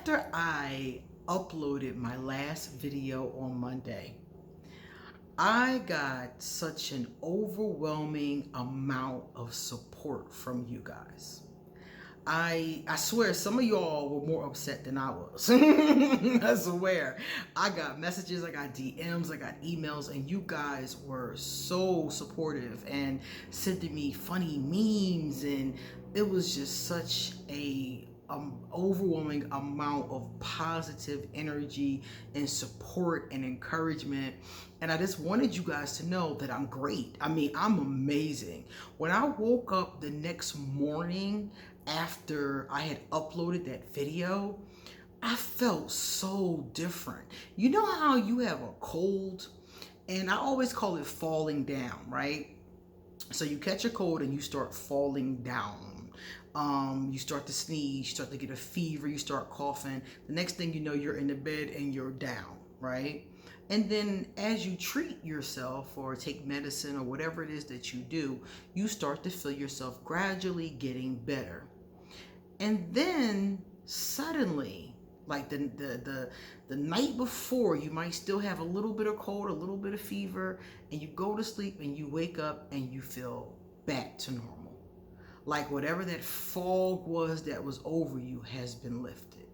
after I uploaded my last video on Monday, I got such an overwhelming amount of support from you guys. I swear some of y'all were more upset than I was. I swear. I got messages, I got DMs, I got emails, and you guys were so supportive and sending me funny memes, and it was just such a overwhelming amount of positive energy and support and encouragement. And I just wanted you guys to know that I'm great. I mean, I'm amazing. When I woke up the next morning after I had uploaded that video, I felt so different. You know how you have a cold, and I always call it falling down, right? So you catch a cold and you start falling down. You start to sneeze, you start to get a fever, you start coughing. The next thing you know, you're in the bed and you're down, right? And then as you treat yourself or take medicine or whatever it is that you do, you start to feel yourself gradually getting better. And then suddenly, like the night before, you might still have a little bit of cold, a little bit of fever, and you go to sleep and you wake up and you feel back to normal. Like whatever that fog was that was over you has been lifted.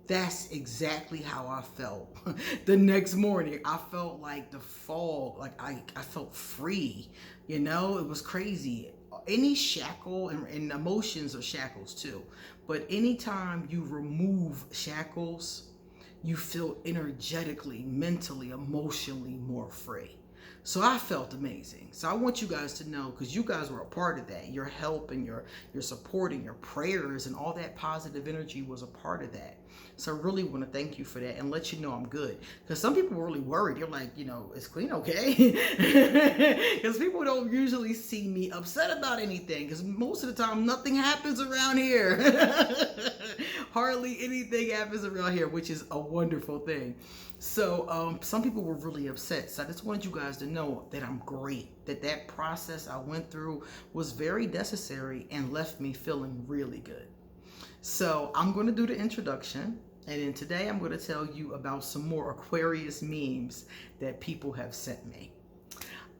That's exactly how I felt the next morning. I felt like the fog, like I felt free. You know, it was crazy. Any shackle, and emotions are shackles too, but anytime you remove shackles, you feel energetically, mentally, emotionally more free. So I felt amazing. So I want you guys to know, because you guys were a part of that. Your help and your support and your prayers and all that positive energy was a part of that. So I really want to thank you for that and let you know I'm good. Because some people were really worried. You're like, you know, is Queen okay? Because people don't usually see me upset about anything. Because most of the time, nothing happens around here. Hardly anything happens around here, which is a wonderful thing. So some people were really upset. So I just wanted you guys to know that I'm great. That process I went through was very necessary and left me feeling really good. So I'm going to do the introduction. And then today I'm going to tell you about some more Aquarius memes that people have sent me.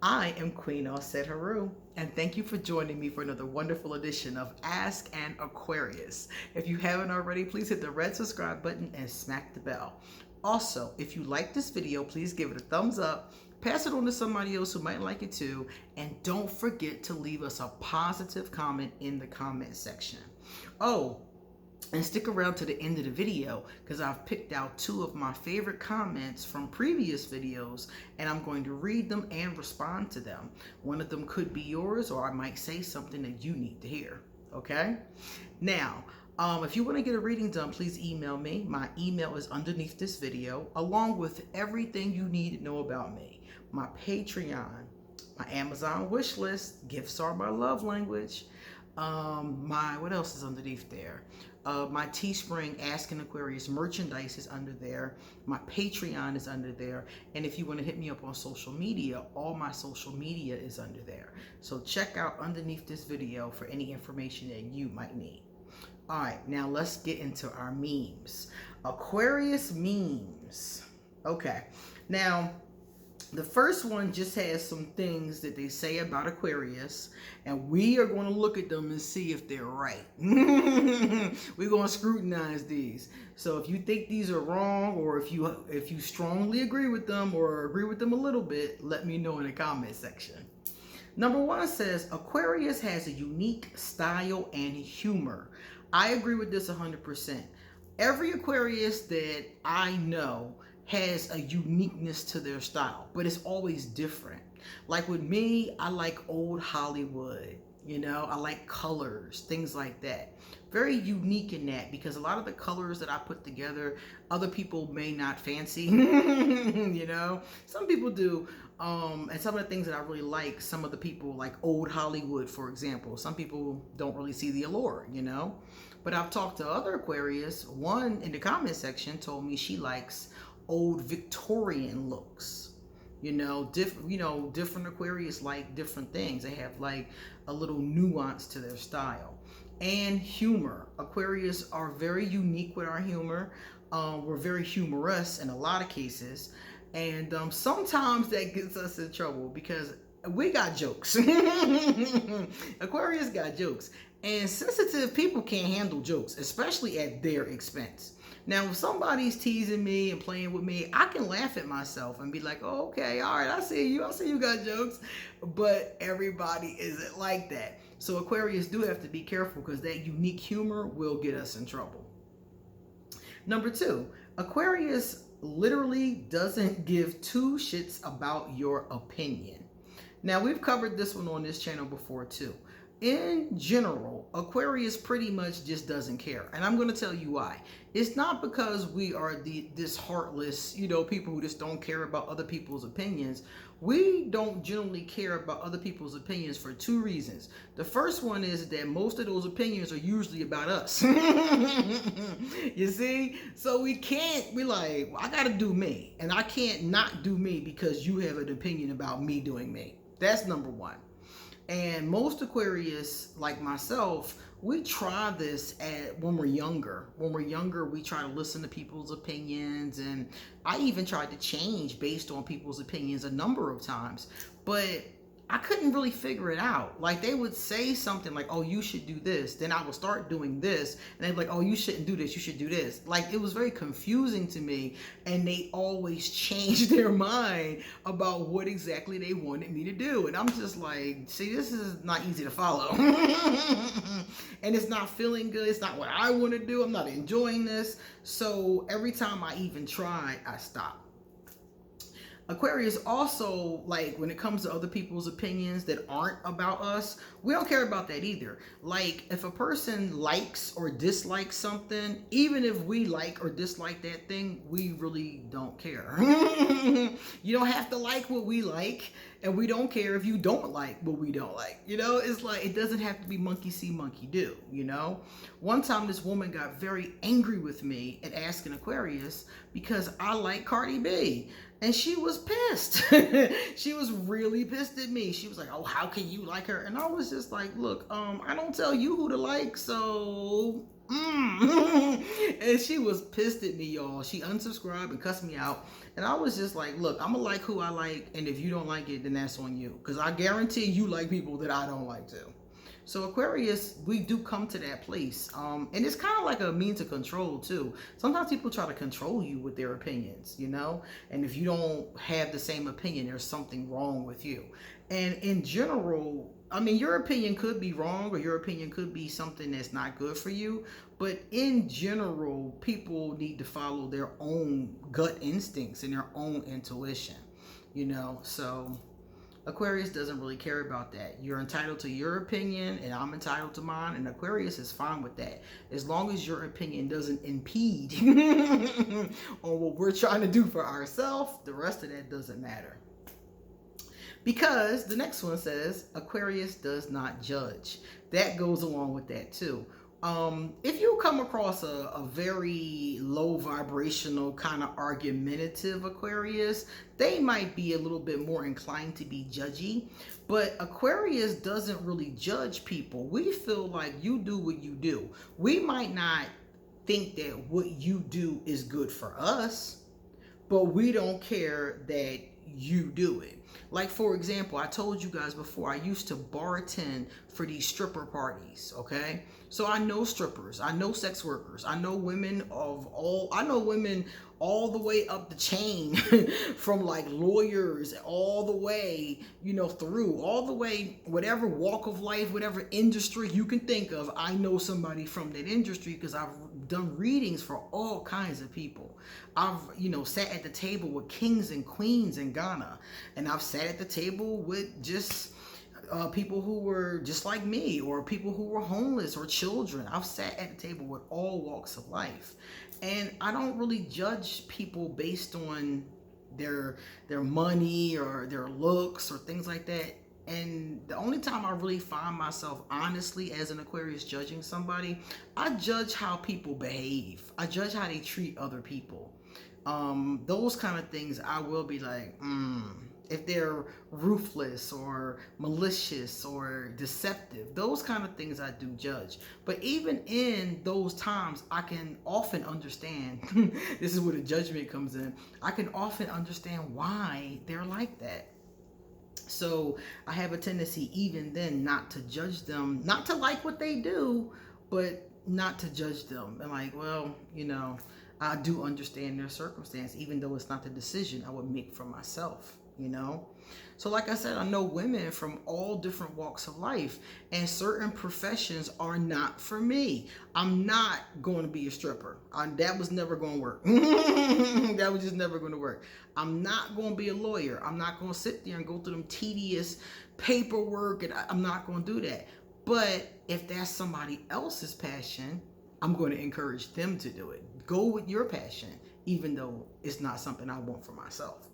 I am Queen Alset Haru, and thank you for joining me for another wonderful edition of Ask an Aquarius. If you haven't already, please hit the red subscribe button and smack the bell. Also, if you like this video, please give it a thumbs up, pass it on to somebody else who might like it too, and don't forget to leave us a positive comment in the comment section. Oh, and stick around to the end of the video, because I've picked out 2 of my favorite comments from previous videos, and I'm going to read them and respond to them. One of them could be yours, or I might say something that you need to hear. Okay? Now, if you want to get a reading done, please email me. My email is underneath this video, along with everything you need to know about me. My Patreon, my Amazon wish list, gifts are my love language. What else is underneath there? My Teespring Ask an Aquarius merchandise is under there. My Patreon is under there. And if you want to hit me up on social media, all my social media is under there. So check out underneath this video for any information that you might need. All right, now let's get into our memes. Aquarius memes. Okay, now the first one just has some things that they say about Aquarius, and we are going to look at them and see if they're right. We're going to scrutinize these. So if you think these are wrong, or if you strongly agree with them or agree with them a little bit, let me know in the comment section. Number 1 says, Aquarius has a unique style and humor. I agree with this 100%. Every Aquarius that I know has a uniqueness to their style, but it's always different. Like with me, I like old Hollywood, you know, I like colors, things like that. Very unique in that, because a lot of the colors that I put together, other people may not fancy, you know, some people do. And some of the things that I really like, some of the people like old Hollywood, for example, some people don't really see the allure, you know, but I've talked to other Aquarius. One in the comment section told me she likes old Victorian looks. You know, different Aquarius like different things. They have like a little nuance to their style. and humor. Aquarius are very unique with our humor. We're very humorous in a lot of cases. And sometimes that gets us in trouble because we got jokes. Aquarius got jokes. And sensitive people can't handle jokes, especially at their expense. Now, if somebody's teasing me and playing with me, I can laugh at myself and be like, oh, okay, all right, I see you got jokes. But everybody isn't like that. So Aquarius do have to be careful because that unique humor will get us in trouble. Number 2, Aquarius literally doesn't give two shits about your opinion. Now, we've covered this one on this channel before too. In general, Aquarius pretty much just doesn't care. And I'm going to tell you why. It's not because we are this heartless, people who just don't care about other people's opinions. We don't generally care about other people's opinions for 2 reasons. The first one is that most of those opinions are usually about us. You see? So we can't be like, well, I got to do me. And I can't not do me because you have an opinion about me doing me. That's number 1. And most Aquarius, like myself, we try this when we're younger. When we're younger, we try to listen to people's opinions. And I even tried to change based on people's opinions a number of times. But I couldn't really figure it out. Like, they would say something like, oh, you should do this. Then I would start doing this. And they'd be like, oh, you shouldn't do this. You should do this. Like, it was very confusing to me. And they always changed their mind about what exactly they wanted me to do. And I'm just like, see, this is not easy to follow. And it's not feeling good. It's not what I want to do. I'm not enjoying this. So every time I even try, I stop. Aquarius also, like, when it comes to other people's opinions that aren't about us, we don't care about that either. Like, if a person likes or dislikes something, even if we like or dislike that thing, we really don't care. You don't have to like what we like, and we don't care if you don't like what we don't like. It's like, it doesn't have to be monkey see, monkey do, One time this woman got very angry with me at asking Aquarius because I like Cardi B. And she was pissed. She was really pissed at me. She was like, oh, how can you like her? And I was just like, look, I don't tell you who to like, so... And she was pissed at me, y'all. She unsubscribed and cussed me out. And I was just like, look, I'm going to like who I like. And if you don't like it, then that's on you. Because I guarantee you like people that I don't like too. So Aquarius, we do come to that place. And it's kind of like a means of control too. Sometimes people try to control you with their opinions, And if you don't have the same opinion, there's something wrong with you. And in general, I mean, your opinion could be wrong or your opinion could be something that's not good for you. But in general, people need to follow their own gut instincts and their own intuition, So Aquarius doesn't really care about that. You're entitled to your opinion and I'm entitled to mine, and Aquarius is fine with that. As long as your opinion doesn't impede on what we're trying to do for ourselves, the rest of that doesn't matter. Because the next one says, Aquarius does not judge. That goes along with that too. If you come across a very low vibrational kind of argumentative Aquarius, they might be a little bit more inclined to be judgy. But Aquarius doesn't really judge people. We feel like you do what you do. We might not think that what you do is good for us, but we don't care that you do it. Like, for example, I told you guys before, I used to bartend for these stripper parties, okay? So I know strippers, I know sex workers, I know women all the way up the chain from like lawyers all the way, through all the way, whatever walk of life, whatever industry you can think of. I know somebody from that industry because I've done readings for all kinds of people. I've, sat at the table with kings and queens in Ghana, and I've sat at the table with just people who were just like me, or people who were homeless, or children. I've sat at the table with all walks of life, and I don't really judge people based on their money or their looks or things like that. And the only time I really find myself honestly as an Aquarius judging somebody, I judge how people behave. I judge how they treat other people. Those kind of things, I will be like, if they're ruthless or malicious or deceptive. Those kind of things I do judge. But even in those times, I can often understand, this is where the judgment comes in, I can often understand why they're like that. So I have a tendency even then not to judge them, not to like what they do, but not to judge them. And like, well, I do understand their circumstance, even though it's not the decision I would make for myself. So like I said, I know women from all different walks of life, and certain professions are not for me. I'm not going to be a stripper. That was never going to work. That was just never going to work. I'm not going to be a lawyer. I'm not going to sit there and go through them tedious paperwork, and I'm not going to do that. But if that's somebody else's passion, I'm going to encourage them to do it. Go with your passion, even though it's not something I want for myself.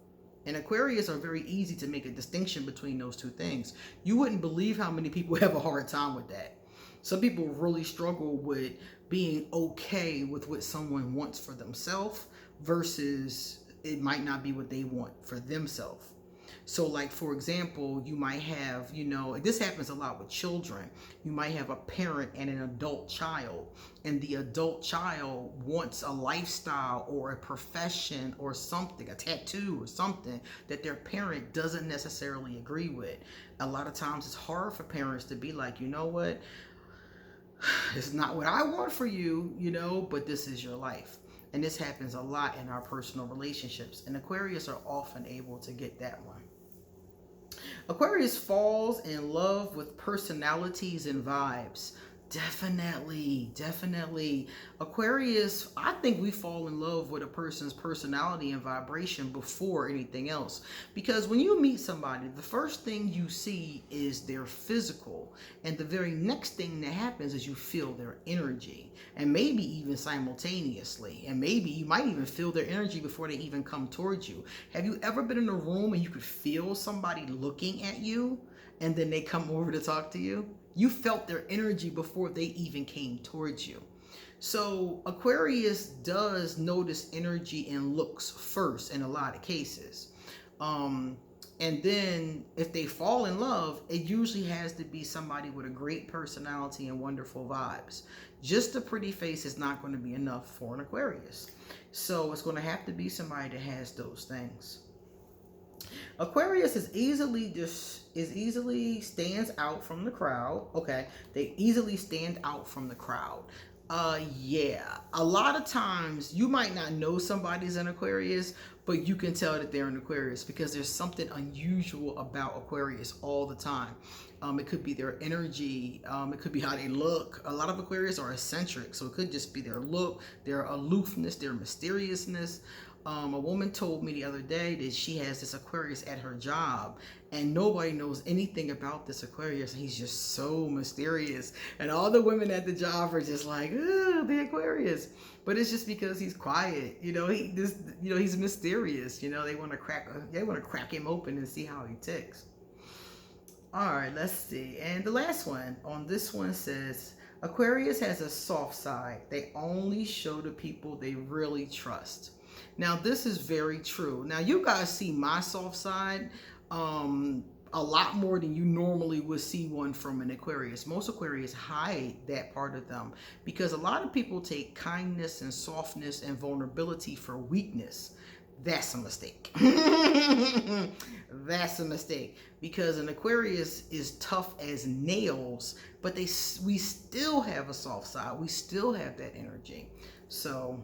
And Aquarius are very easy to make a distinction between those two things. You wouldn't believe how many people have a hard time with that. Some people really struggle with being okay with what someone wants for themselves versus it might not be what they want for themselves. So like, for example, you might have, this happens a lot with children. You might have a parent and an adult child, and the adult child wants a lifestyle or a profession or something, a tattoo or something that their parent doesn't necessarily agree with. A lot of times it's hard for parents to be like, you know what, it's not what I want for you, but this is your life. And this happens a lot in our personal relationships, and Aquarius are often able to get that one. Aquarius falls in love with personalities and vibes. Definitely. Aquarius, I think we fall in love with a person's personality and vibration before anything else. Because when you meet somebody, the first thing you see is their physical. And the very next thing that happens is you feel their energy. And maybe even simultaneously. And maybe you might even feel their energy before they even come towards you. Have you ever been in a room and you could feel somebody looking at you and then they come over to talk to you? You felt their energy before they even came towards you. So Aquarius does notice energy and looks first in a lot of cases. And then if they fall in love, it usually has to be somebody with a great personality and wonderful vibes. Just a pretty face is not going to be enough for an Aquarius. So it's going to have to be somebody that has those things. Aquarius is easily stands out from the crowd. Okay, they easily stand out from the crowd. Yeah, a lot of times you might not know somebody's an Aquarius, but you can tell that they're an Aquarius because there's something unusual about Aquarius all the time. It could be their energy. It could be how they look. A lot of Aquarius are eccentric, so it could just be their look, their aloofness, their mysteriousness. A woman told me the other day that she has this Aquarius at her job and nobody knows anything about this Aquarius. And he's just so mysterious. And all the women at the job are just like, oh, the Aquarius. But it's just because he's quiet. He's mysterious. They want to crack him open and see how he ticks. All right, let's see. And the last one on this one says, Aquarius has a soft side. They only show the people they really trust. Now, this is very true. Now, you guys see my soft side a lot more than you normally would see one from an Aquarius. Most Aquarius hide that part of them because a lot of people take kindness and softness and vulnerability for weakness. That's a mistake. That's a mistake because an Aquarius is tough as nails, but we still have a soft side. We still have that energy. So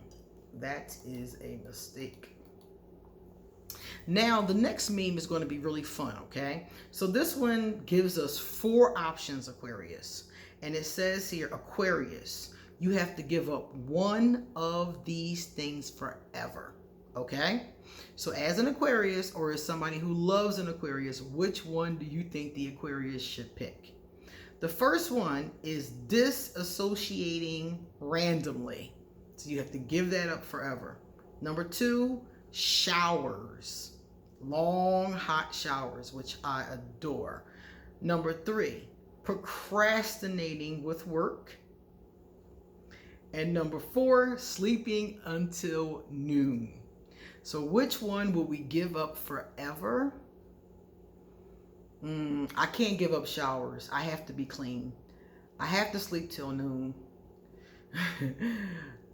that is a mistake. Now, the next meme is going to be really fun, okay? So this one gives us 4 options, Aquarius. And it says here, Aquarius, you have to give up one of these things forever, okay? So as an Aquarius or as somebody who loves an Aquarius, which one do you think the Aquarius should pick? The first one is disassociating randomly. So you have to give that up forever. Number 2, showers. Long, hot showers, which I adore. Number 3, procrastinating with work. And number 4, sleeping until noon. So which one will we give up forever? I can't give up showers. I have to be clean. I have to sleep till noon.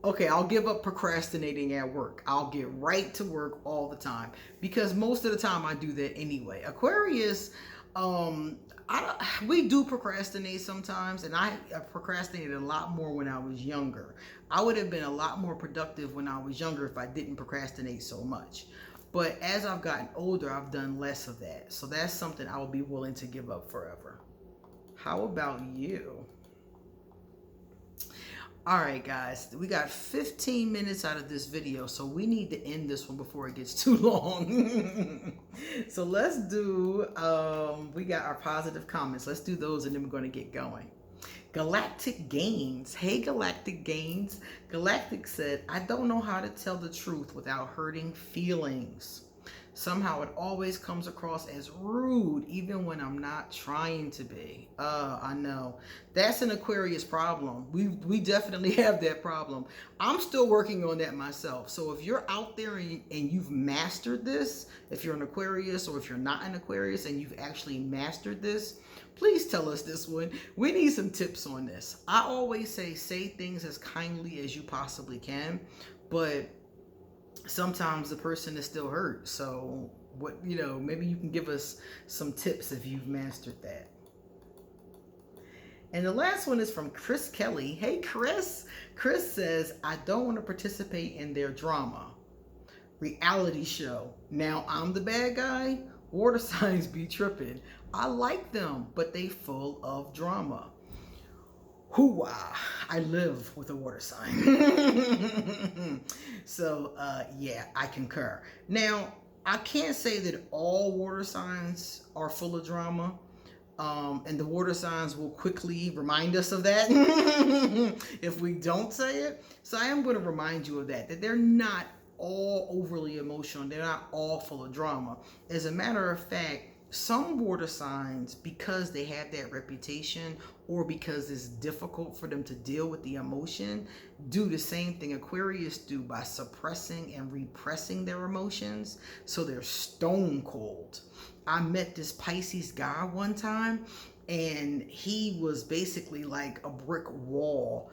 Okay, I'll give up procrastinating at work. I'll get right to work all the time because most of the time I do that anyway. Aquarius, we do procrastinate sometimes, and I procrastinated a lot more when I was younger. I would have been a lot more productive when I was younger if I didn't procrastinate so much. But as I've gotten older, I've done less of that. So that's something I will be willing to give up forever. How about you? All right, guys, we got 15 minutes out of this video, so we need to end this one before it gets too long. So let's do, we got our positive comments. Let's do those, and then we're going to get going. Galactic Gains. Hey, Galactic Gains. Galactic said, I don't know how to tell the truth without hurting feelings. Somehow it always comes across as rude, even when I'm not trying to be. I know. That's an Aquarius problem. We definitely have that problem. I'm still working on that myself. So if you're out there and you've mastered this, if you're an Aquarius or if you're not an Aquarius and you've actually mastered this, please tell us this one. We need some tips on this. I always say things as kindly as you possibly can, but sometimes the person is still hurt. So what, maybe you can give us some tips if you've mastered that. And the last one is from Chris Kelly. Hey, Chris. Chris says, I don't want to participate in their drama. Reality show. Now I'm the bad guy. Water signs be tripping. I like them, but they full of drama. Hoo-wah, I live with a water sign. So, yeah, I concur. Now, I can't say that all water signs are full of drama. And the water signs will quickly remind us of that if we don't say it. So I am going to remind you of that they're not all overly emotional. They're not all full of drama. As a matter of fact, some water signs, because they have that reputation or because it's difficult for them to deal with the emotion, do the same thing Aquarius do by suppressing and repressing their emotions. So they're stone cold. I met this Pisces guy one time, and he was basically like a brick wall,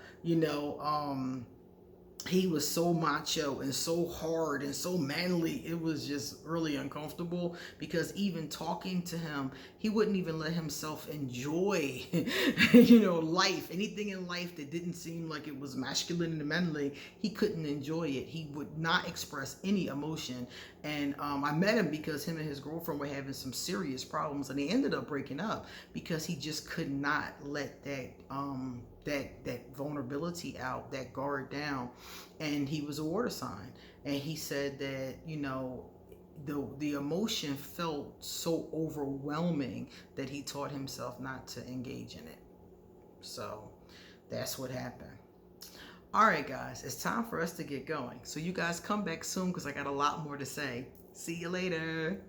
he was so macho and so hard and so manly. It was just really uncomfortable because even talking to him, he wouldn't even let himself enjoy, life. Anything in life that didn't seem like it was masculine and manly, he couldn't enjoy it. He would not express any emotion. And I met him because him and his girlfriend were having some serious problems, and they ended up breaking up because he just could not let that vulnerability out, that guard down. And he was a water sign, and he said that the emotion felt so overwhelming that he taught himself not to engage in it. So that's what happened. All right, guys, it's time for us to get going. So you guys come back soon because I got a lot more to say. See you later.